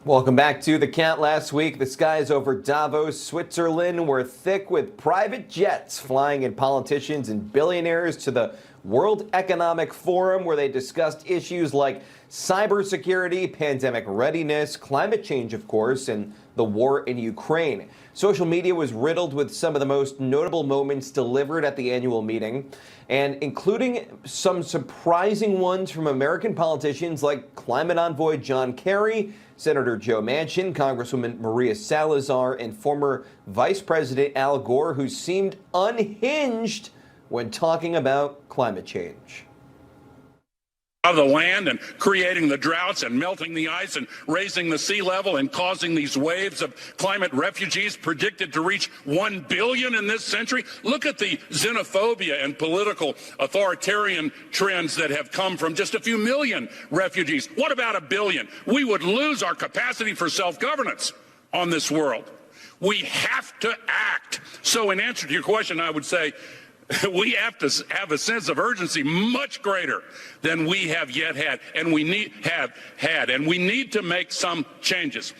Welcome back to The Count. Last week, the skies over Davos, Switzerland were thick with private jets flying in politicians and billionaires to the World Economic Forum, where they discussed issues like cybersecurity, pandemic readiness, climate change, of course, and the war in Ukraine. Social media was riddled with some of the most notable moments delivered at the annual meeting, and including some surprising ones from American politicians like climate envoy John Kerry, Senator Joe Manchin, Congresswoman Maria Salazar, and former Vice President Al Gore, who seemed unhinged when talking about climate change. Of the land and creating the droughts and melting the ice and raising the sea level and causing these waves of climate refugees predicted to reach 1 billion in this century. Look at the xenophobia and political authoritarian trends that have come from just a few million refugees. What about 1 billion? We would lose our capacity for self-governance on this world. We have to act. So in answer to your question, I would say, we have to have a sense of urgency much greater than we have yet had, and we need to make some changes.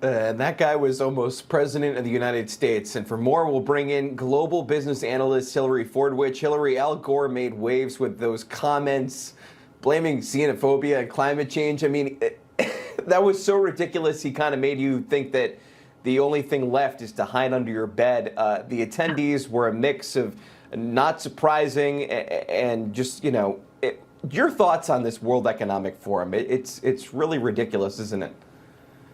That guy was almost president of the United States. And for more, we'll bring in global business analyst Hillary Fordwich. Hillary, Al Gore made waves with those comments blaming xenophobia and climate change. I mean, that was so ridiculous. He kind of made you think that the only thing left is to hide under your bed. The attendees were a mix of not surprising and just, you know, your thoughts on this World Economic Forum. It's really ridiculous, isn't it?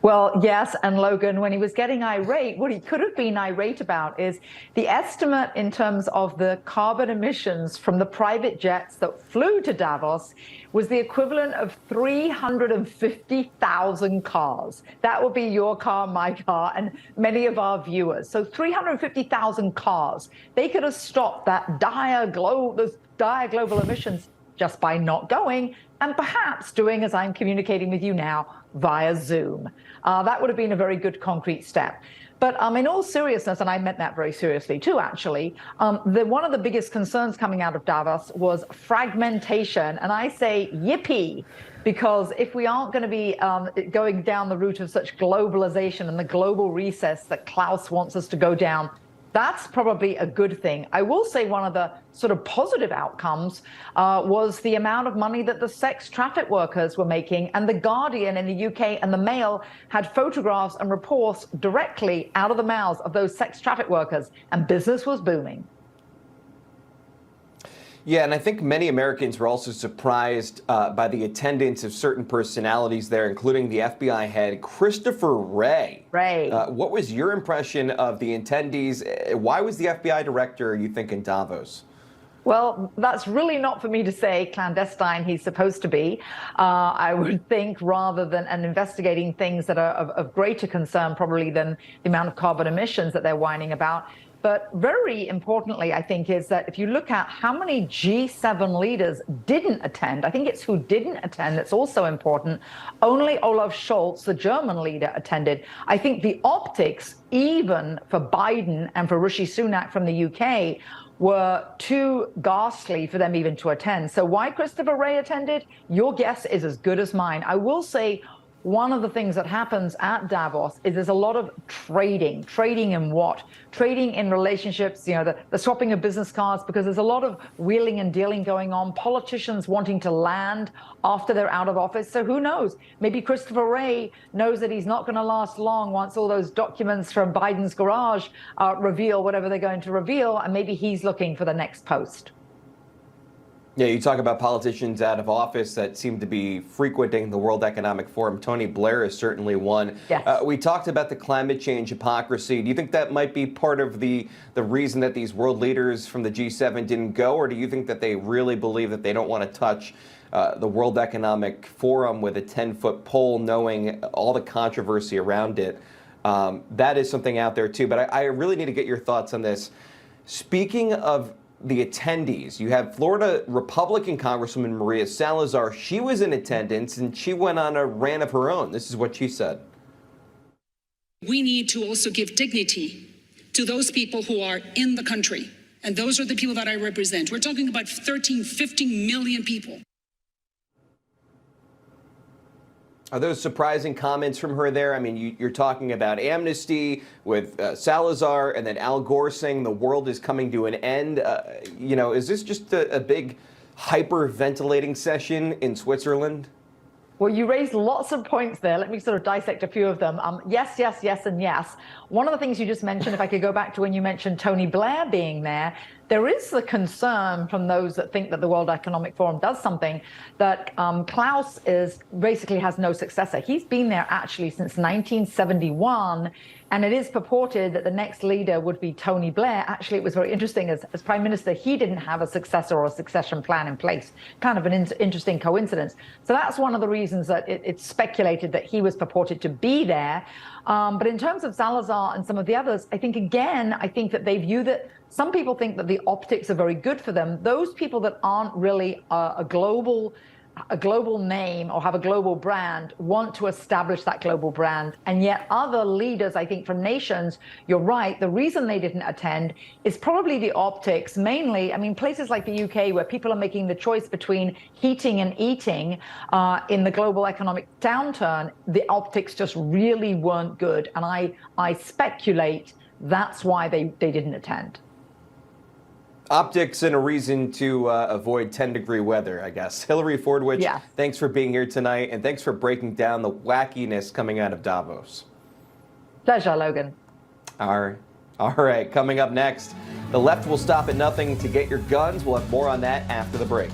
Well, yes, and Logan, when he was getting irate, what he could have been irate about is the estimate in terms of the carbon emissions from the private jets that flew to Davos was the equivalent of 350,000 cars. That would be your car, my car, and many of our viewers. So 350,000 cars. They could have stopped that those dire global emissions just by not going, and perhaps doing, as I'm communicating with you now, via Zoom. That would have been a very good concrete step. But in all seriousness, and I meant that very seriously too, actually, one of the biggest concerns coming out of Davos was fragmentation. And I say yippee, because if we aren't going to be going down the route of such globalization and the global recess that Klaus wants us to go down, that's probably a good thing. I will say one of the sort of positive outcomes was the amount of money that the sex traffic workers were making. And The Guardian in the UK and the Mail had photographs and reports directly out of the mouths of those sex traffic workers, and business was booming. Yeah, and I think many Americans were also surprised by the attendance of certain personalities there, including the FBI head, Christopher Wray. What was your impression of the attendees? Why was the FBI director, you think, in Davos? Well, that's really not for me to say. Clandestine he's supposed to be. I would think, rather than investigating things that are of greater concern probably than the amount of carbon emissions that they're whining about. But very importantly, I think, is that if you look at how many G7 leaders didn't attend, I think it's who didn't attend that's also important. Only Olaf Scholz, the German leader, attended. I think the optics, even for Biden and for Rishi Sunak from the UK, were too ghastly for them even to attend. So why Christopher Wray attended? Your guess is as good as mine. I will say, one of the things that happens at Davos is there's a lot of trading. Trading in what? Trading in relationships, you know, the swapping of business cards, because there's a lot of wheeling and dealing going on. Politicians wanting to land after they're out of office. So who knows? Maybe Christopher Wray knows that he's not going to last long once all those documents from Biden's garage reveal whatever they're going to reveal, and maybe he's looking for the next post. Yeah, you talk about politicians out of office that seem to be frequenting the World Economic Forum. Tony Blair is certainly one. Yes. We talked about the climate change hypocrisy. Do you think that might be part of the reason that these world leaders from the G7 didn't go, or do you think that they really believe that they don't want to touch the World Economic Forum with a 10-foot pole, knowing all the controversy around it? That is something out there, too. But I really need to get your thoughts on this. Speaking of the attendees, you have Florida Republican Congresswoman Maria Salazar. She was in attendance, and she went on a rant of her own. This is what she said. We need to also give dignity to those people who are in the country And those are the people that I represent. We're talking about 13, 15 million people. Are those surprising comments from her there? I mean, you're talking about amnesty with Salazar and then Al Gore saying the world is coming to an end. Is this just a big hyperventilating session in Switzerland? Well, you raised lots of points there. Let me sort of dissect a few of them. Yes, yes, yes, and yes. One of the things you just mentioned, if I could go back to when you mentioned Tony Blair being there is the concern from those that think that the World Economic Forum does something, that Klaus basically has no successor. He's been there actually since 1971. And it is purported that the next leader would be Tony Blair. Actually, it was very interesting. As prime minister, he didn't have a successor or a succession plan in place. Kind of an interesting coincidence. So that's one of the reasons that it's speculated that he was purported to be there. But in terms of Salazar and some of the others, I think that they view that some people think that the optics are very good for them. Those people that aren't really a global name or have a global brand want to establish that global brand. And yet other leaders, I think, from nations, you're right, the reason they didn't attend is probably the optics. Mainly, I mean, places like the UK where people are making the choice between heating and eating in the global economic downturn, the optics just really weren't good. And I speculate that's why they didn't attend. Optics and a reason to avoid 10-degree weather, I guess. Hillary Fordwich, Yeah. Thanks for being here tonight, and thanks for breaking down the wackiness coming out of Davos. Pleasure, Logan. All right. Coming up next, the left will stop at nothing to get your guns. We'll have more on that after the break.